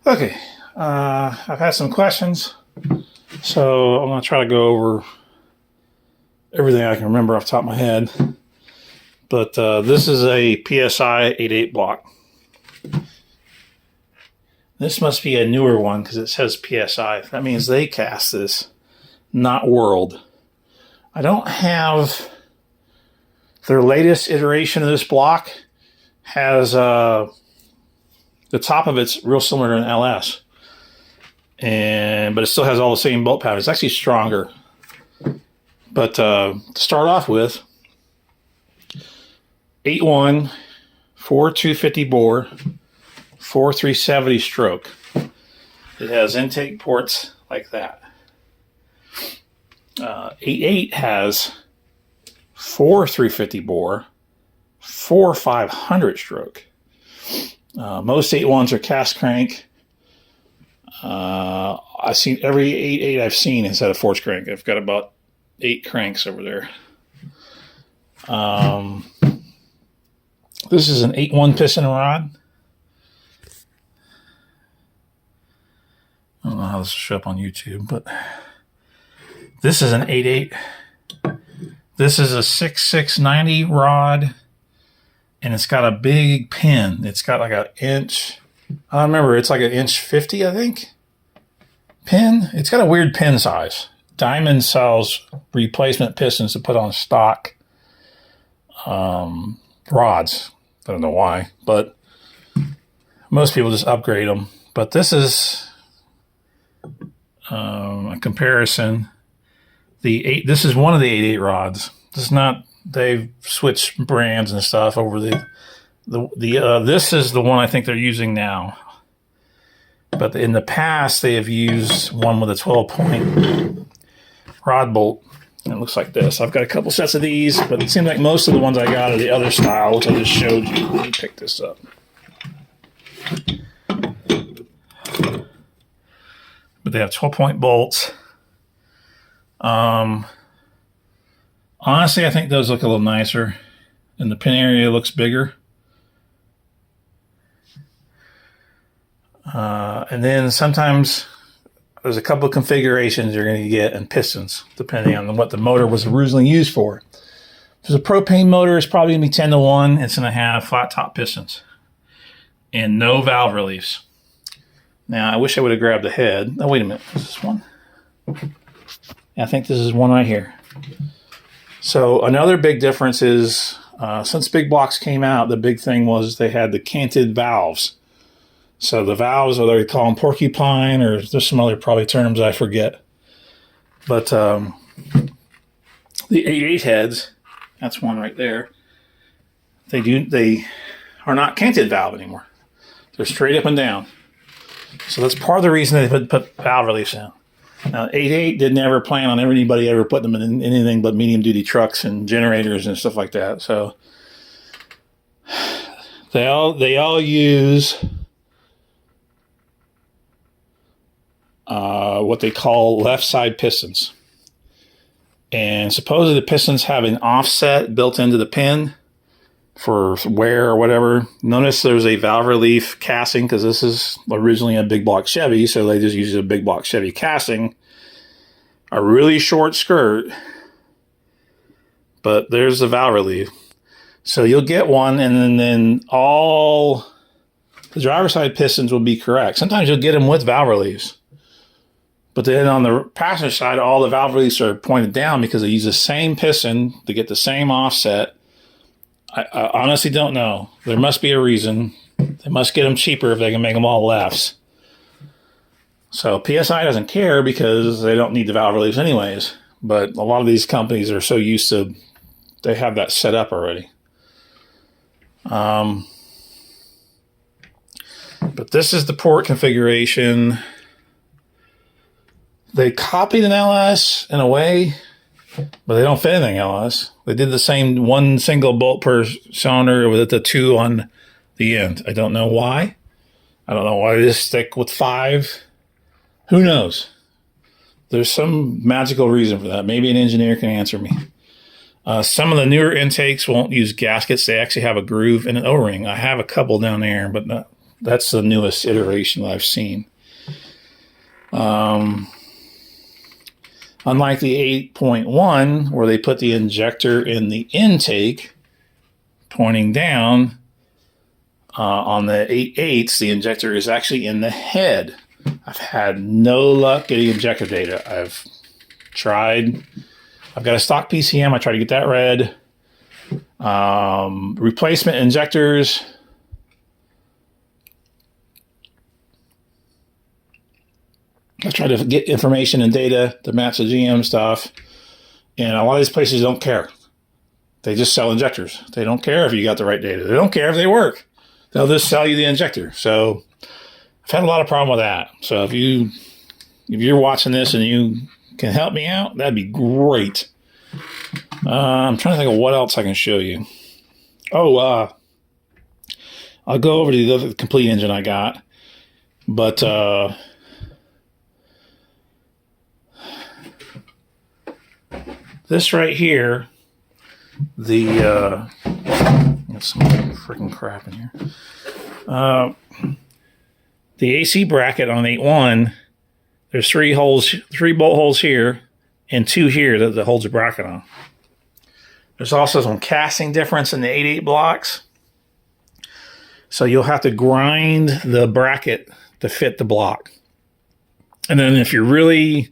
Okay, I've had some questions, so I'm going to try to go over everything I can remember off the top of my head. But this is a PSI 88 block. This must be a newer one because it says PSI. That means they cast this, not World. I don't have their latest iteration of this block. Has the top of it's real similar to an LS, but it still has all the same bolt patterns. It's actually stronger. But to start off with, 8.1, 4.250 bore, 4.370 stroke. It has intake ports like that. 8.8 has 4.350 bore, 4.500 stroke. Most 8.1s are cast crank. I've seen every 8.8 I've seen has had a forged crank. I've got about 8 cranks over there. This is an 8.1 piston rod. I don't know how this will show up on YouTube, but this is an 8.8. This is a 6.690 rod, and it's got a big pin. It's got like an inch. I don't remember. It's like an inch 50, I think. Pin. It's got a weird pin size. Diamond sells replacement pistons to put on stock rods. I don't know why, but most people just upgrade them. But this is a comparison. This is one of the 8.8 rods. This is not. They've switched brands and stuff over this is the one I think they're using now. But in the past, they have used one with a 12-point rod bolt. And it looks like this. I've got a couple sets of these, but it seems like most of the ones I got are the other style, which I just showed you. Let me pick this up. But they have 12-point bolts. Honestly, I think those look a little nicer, and the pin area looks bigger. And then sometimes there's a couple of configurations you're going to get in pistons, depending on what the motor was originally used for. If it's a propane motor, it's probably going to be 10-to-1. It's going to have flat top pistons and no valve reliefs. Now, I wish I would have grabbed the head. Oh, wait a minute. Is this one? Yeah, I think this is one right here. So another big difference is since big blocks came out, the big thing was they had the canted valves. So the valves, whether they call them porcupine or there's some other probably terms I forget. But the 8.8 heads, that's one right there. They are not canted valve anymore. They're straight up and down. So that's part of the reason they put valve reliefs in. Now 8.8 didn't ever plan on anybody ever putting them in anything but medium duty trucks and generators and stuff like that. So they all use what they call left side pistons. And supposedly the pistons have an offset built into the pin for wear or whatever. Notice there's a valve relief casting because this is originally a big block Chevy, so they just use a big block Chevy casting. A really short skirt, but there's the valve relief. So you'll get one, and then all the driver's side pistons will be correct. Sometimes you'll get them with valve reliefs. But then on the passenger side, all the valve reliefs are pointed down because they use the same piston to get the same offset. I honestly don't know. There must be a reason. They must get them cheaper if they can make them all lefts. So PSI doesn't care because they don't need the valve reliefs anyways. But a lot of these companies are so used to, they have that set up already. But this is the port configuration. They copied an LS in a way, but they don't fit anything LS. They did the same one single bolt per cylinder with the 2 on the end. I don't know why. I don't know why they just stick with 5. Who knows? There's some magical reason for that. Maybe an engineer can answer me. Some of the newer intakes won't use gaskets. They actually have a groove and an O-ring. I have a couple down there, but That's the newest iteration that I've seen. Unlike the 8.1, where they put the injector in the intake, pointing down, on the 8.8s, the injector is actually in the head. I've had no luck getting injector data. I've tried. I've got a stock PCM. I tried to get that read. Replacement injectors. I tried to get information and data to match the GM stuff. And a lot of these places don't care. They just sell injectors. They don't care if you got the right data. They don't care if they work. They'll just sell you the injector. So I've had a lot of problem with that. So if you're watching this and you can help me out, that'd be great. I'm trying to think of what else I can show you. I'll go over to the other complete engine I got. But this right here, got some freaking crap in here. The AC bracket on 8.1, there's 3 bolt holes here, and 2 here that holds the bracket on. There's also some casting difference in the 8.8 blocks. So you'll have to grind the bracket to fit the block. And then if you're really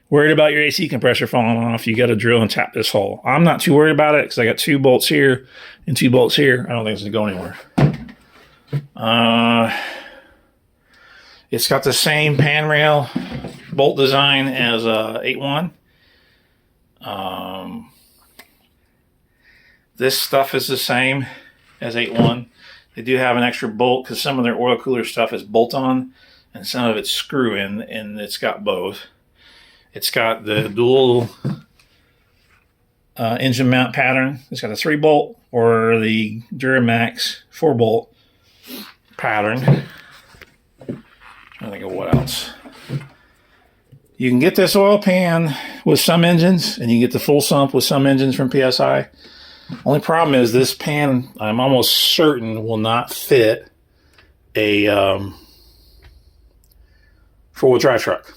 worried about your AC compressor falling off, you got to drill and tap this hole. I'm not too worried about it because I got 2 bolts here and 2 bolts here. I don't think it's going to go anywhere. It's got the same pan rail bolt design as 8.1. This stuff is the same as 8.1. They do have an extra bolt because some of their oil cooler stuff is bolt-on and some of it's screw-in, and it's got both. It's got the dual engine mount pattern. It's got a 3-bolt or the Duramax 4-bolt pattern. I think of what else. You can get this oil pan with some engines, and you get the full sump with some engines from PSI. Only problem is this pan, I'm almost certain, will not fit a 4-wheel drive truck.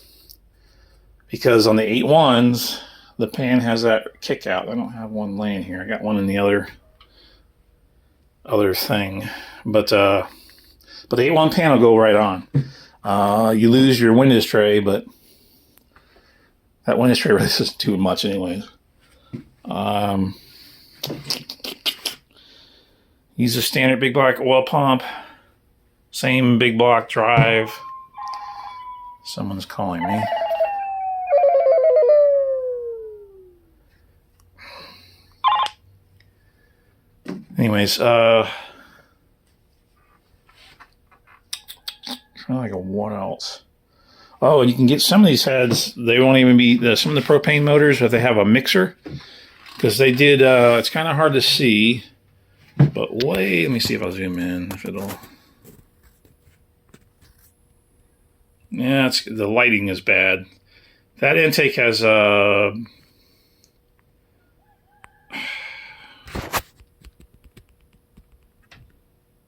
Because on the 8.1s, the pan has that kick out. I don't have one laying here. I got one in the other thing. But the 8.1 pan will go right on. You lose your windows tray, but that windows tray really isn't too much anyways. Use a standard big block oil pump. Same big block drive. Someone's calling me. Anyways, trying to think of what else. Oh, and you can get some of these heads. They won't even be some of the propane motors, if they have a mixer, because they did. It's kind of hard to see, but wait. Let me see if I'll zoom in. If it'll. Yeah, the lighting is bad. That intake has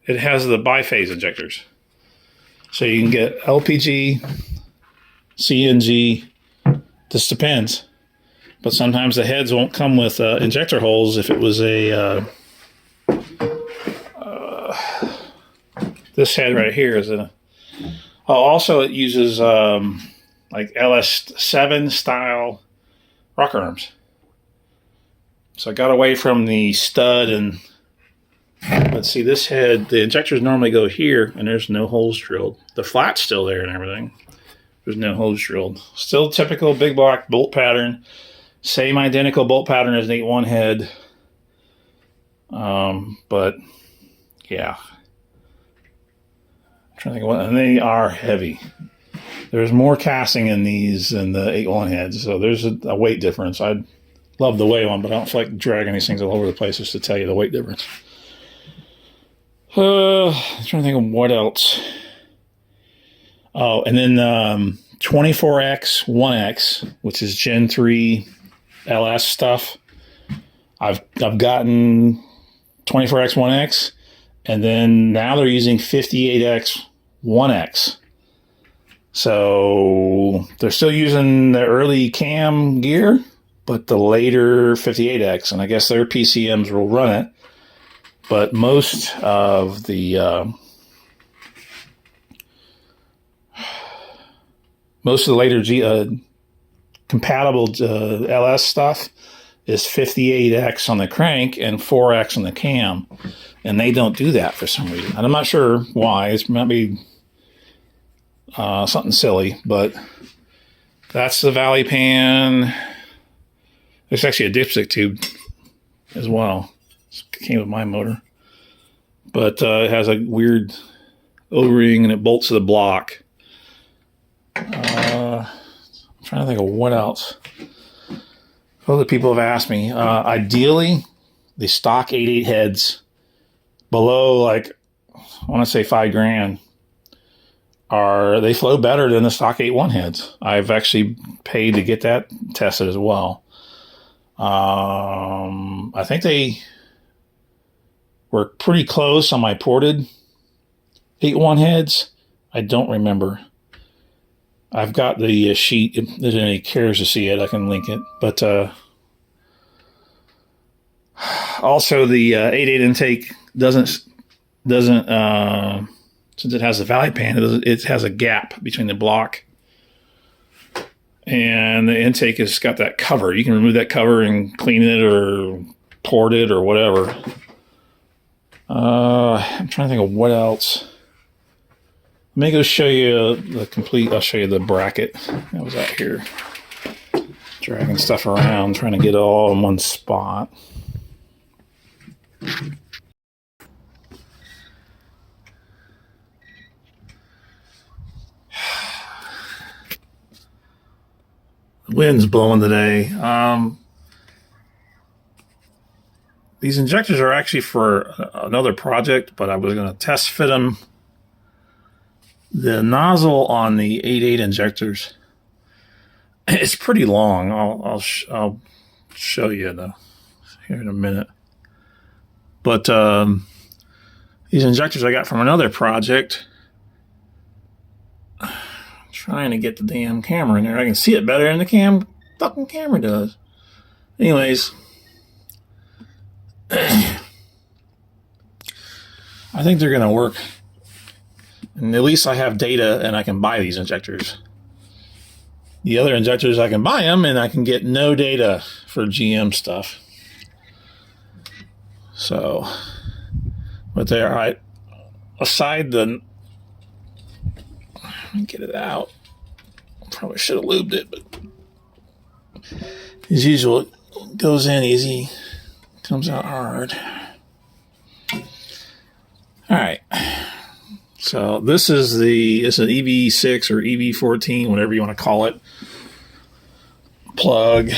it has the biphase injectors. So you can get LPG, CNG, this depends. But sometimes the heads won't come with injector holes if it was a... this head right here is a... Oh, also it uses like LS7 style rocker arms. So I got away from the stud and... Let's see, this head, the injectors normally go here, and there's no holes drilled. The flat's still there and everything. There's no holes drilled. Still typical big block bolt pattern. Same identical bolt pattern as an 8.1 head. But, yeah. I'm trying to think of what, and they are heavy. There's more casting in these than the 8.1 heads, so there's a weight difference. I'd love to weigh one, but I don't feel like dragging these things all over the place just to tell you the weight difference. I'm trying to think of what else. Oh, and then 24X 1X, which is Gen 3 LS stuff. I've gotten 24X 1X, And then now they're using 58X 1X. So they're still using the early cam gear, but the later 58X, and I guess their PCMs will run it. But most of the later compatible LS stuff is 58X on the crank and 4X on the cam, and they don't do that for some reason. And I'm not sure why. It might be something silly, but that's the Valley pan. There's actually a dipstick tube as well. It came with my motor, but it has a weird O-ring and it bolts to the block. I'm trying to think of what else. Other people have asked me. Ideally, the stock 8.8 heads below, like, I want to say $5,000, they flow better than the stock 8.1 heads. I've actually paid to get that tested as well. I think they were pretty close on my ported 8.1 heads. I don't remember. I've got the sheet. If there's any cares to see it, I can link it. But also the 8.8 intake doesn't since it has the Valley pan, it has a gap between the block and the intake has got that cover. You can remove that cover and clean it or port it or whatever. I'm trying to think of what else. Let me go show you the complete. I'll show you the bracket that was out here. Dragging stuff around, trying to get it all in one spot. The wind's blowing today. These injectors are actually for another project, but I was going to test fit them. The nozzle on the 8.8 injectors, it's pretty long. I'll show you here in a minute. But these injectors I got from another project. I'm trying to get the damn camera in there. I can see it better than the fucking camera does. Anyways, I think they're going to work. And at least I have data and I can buy these injectors. The other injectors, I can buy them and I can get no data for GM stuff. So, but they're all right. Aside the, let me get it out. Probably should have lubed it, but as usual, it goes in easy, comes out hard. All right. So this is it's an EV6 or EV14, whatever you want to call it, plug.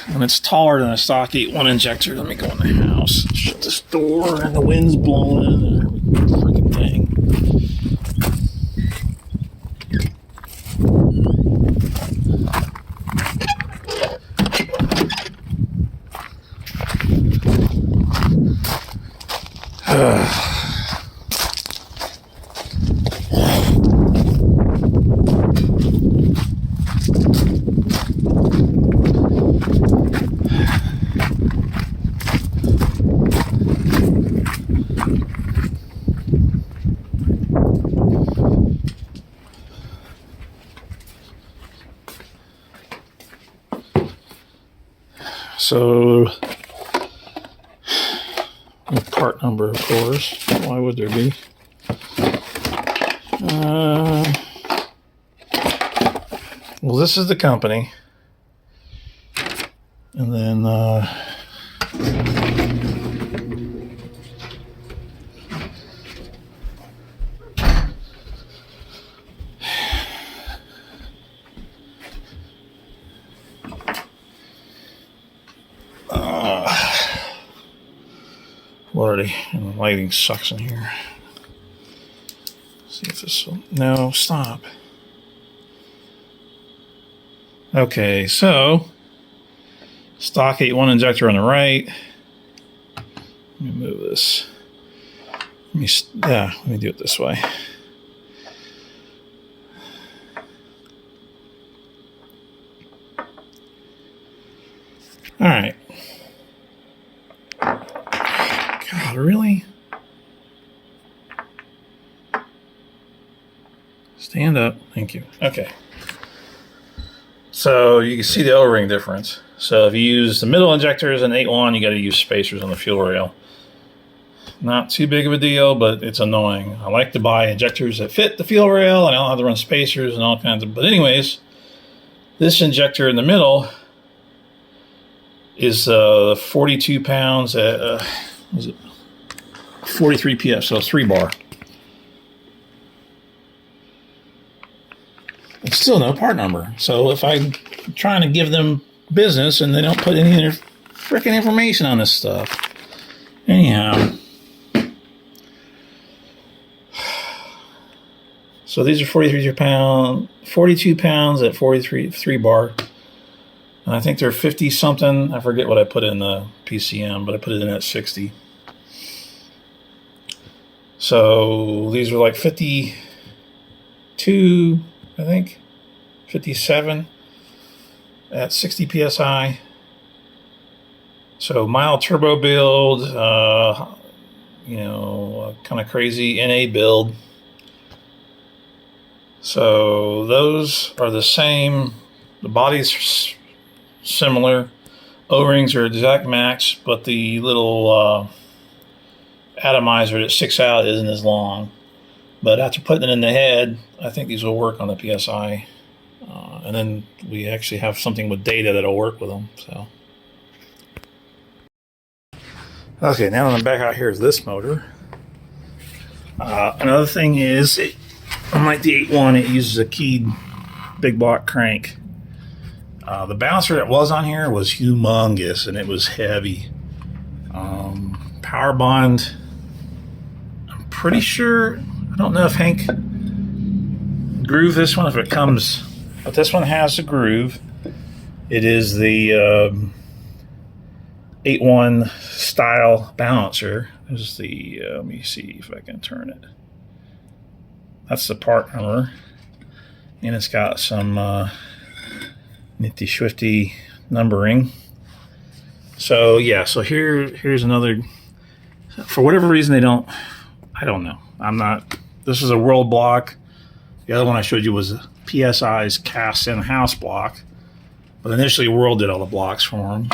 And it's taller than a stock 8.1 injector. Let me go in the house, shut this door, and the wind's blowing. Freaking thing. So, with part number, of course. Why would there be? Well, this is the company. And then, Lordy, and the lighting sucks in here. See if this will, no, stop. Okay, so stock 8.1 injector on the right. Let me move this. let me do it this way. All right. God, really? Stand up. Thank you. Okay. So you can see the O-ring difference. So if you use the middle injectors in 8.1, you got to use spacers on the fuel rail. Not too big of a deal, but it's annoying. I like to buy injectors that fit the fuel rail, and I don't have to run spacers and all kinds of... But anyways, this injector in the middle is 42 pounds at was it 43 PS, so 3 bar. It's still no part number. So if I'm trying to give them business and they don't put any of their freaking information on this stuff. Anyhow. So these are 42 pounds at 3 bar. And I think they're 50 something. I forget what I put in the PCM, but I put it in at 60. So these are like 52, I think, 57 at 60 PSI. So mild turbo build, kind of crazy NA build. So those are the same. The body's similar. O-rings are exact match, but the little atomizer that sticks out isn't as long. But after putting it in the head, I think these will work on the PSI. And then we actually have something with data that'll work with them. So, okay, now that I'm back out here is this motor. Another thing is, unlike the 8.1, it uses a keyed big block crank. The balancer that was on here was humongous and it was heavy. Power bond, I'm pretty sure, I don't know if Hank groove this one, if it comes, but this one has a groove. It is the 8.1 style balancer. There's the, let me see if I can turn it. That's the part number. And it's got some nifty swifty numbering. So yeah, so here's another, for whatever reason they don't, I don't know. This is a world block. The other one I showed you was PSI's cast in-house block. But initially World did all the blocks for them.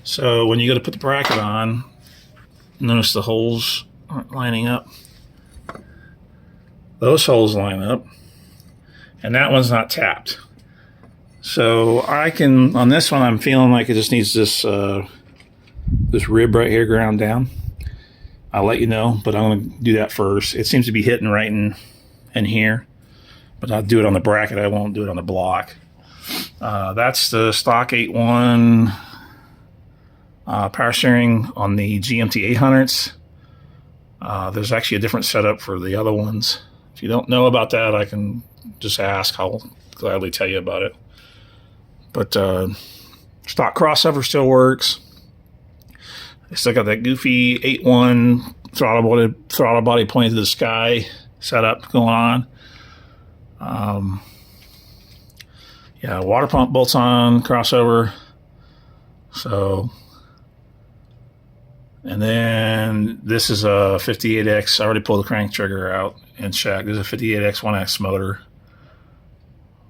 So when you go to put the bracket on, notice the holes aren't lining up. Those holes line up. And that one's not tapped. So I can, on this one, I'm feeling like it just needs this this rib right here ground down. I'll let you know, but I'm going to do that first. It seems to be hitting right in here, but I'll do it on the bracket. I won't do it on the block. That's the stock 8.1 power steering on the GMT 800s. There's actually a different setup for the other ones. If you don't know about that, I can just ask. I'll gladly tell you about it. But stock crossover still works. I still got that goofy 8.1 throttle body pointing to the sky setup going on. Yeah, water pump bolts on, crossover. So, and then this is a 58X. I already pulled the crank trigger out and checked. There's a 58X 1X motor.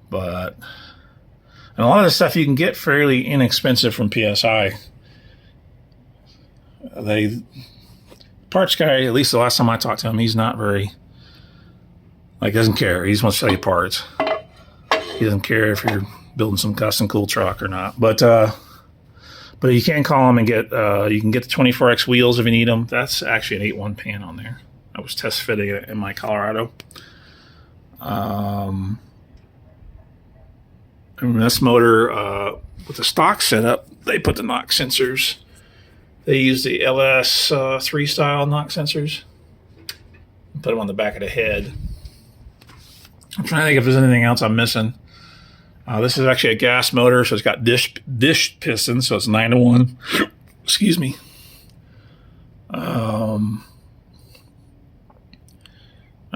But, and a lot of the stuff you can get fairly inexpensive from PSI. Parts guy, at least the last time I talked to him, he's not very, doesn't care. He just wants to sell you parts. He doesn't care if you're building some custom cool truck or not. But you can call him and get, you can get the 24X wheels if you need them. That's actually an 8.1 pan on there. I was test fitting it in my Colorado. And this motor, with the stock setup, they put the knock sensors. They use the LS3 style knock sensors. Put them on the back of the head. I'm trying to think if there's anything else I'm missing. This is actually a gas motor, so it's got dish pistons, so it's 9-to-1. Excuse me.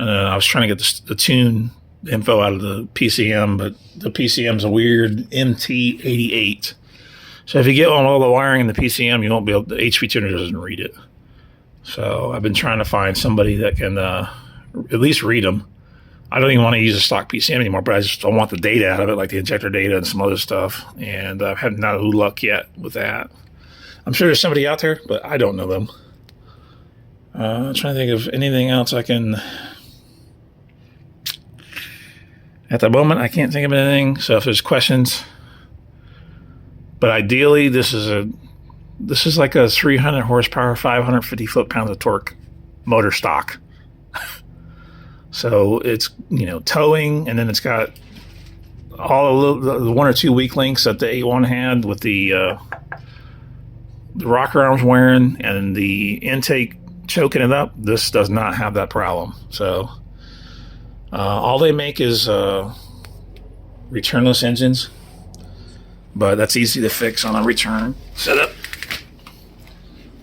I was trying to get the tune info out of the PCM, but the PCM's a weird MT88. So if you get on all the wiring in the PCM, you won't be able. The HP tuner doesn't read it. So I've been trying to find somebody that can at least read them. I don't even want to use a stock PCM anymore, but I just don't want the data out of it, like the injector data and some other stuff. And I've had no luck yet with that. I'm sure there's somebody out there, but I don't know them. I'm trying to think of anything else I can. At the moment, I can't think of anything. So if there's questions, but ideally, this is like a 300 horsepower, 550 foot-pounds of torque motor stock. So it's, towing, and then it's got all the 1 or 2 weak links that the 8.1 had with the rocker arms wearing and the intake choking it up. This does not have that problem. So all they make is returnless engines, but that's easy to fix on a return setup.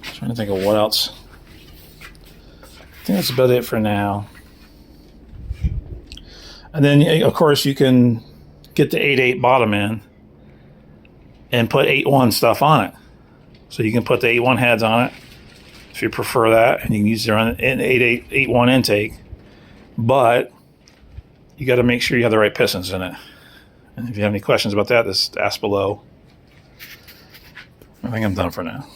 Trying to think of what else. I think that's about it for now. And then, of course, you can get the 8.8 bottom in and put 8.1 stuff on it. So you can put the 8.1 heads on it if you prefer that, and you can use their 8.1 intake. But you got to make sure you have the right pistons in it. And if you have any questions about that, just ask below. I think I'm done for now.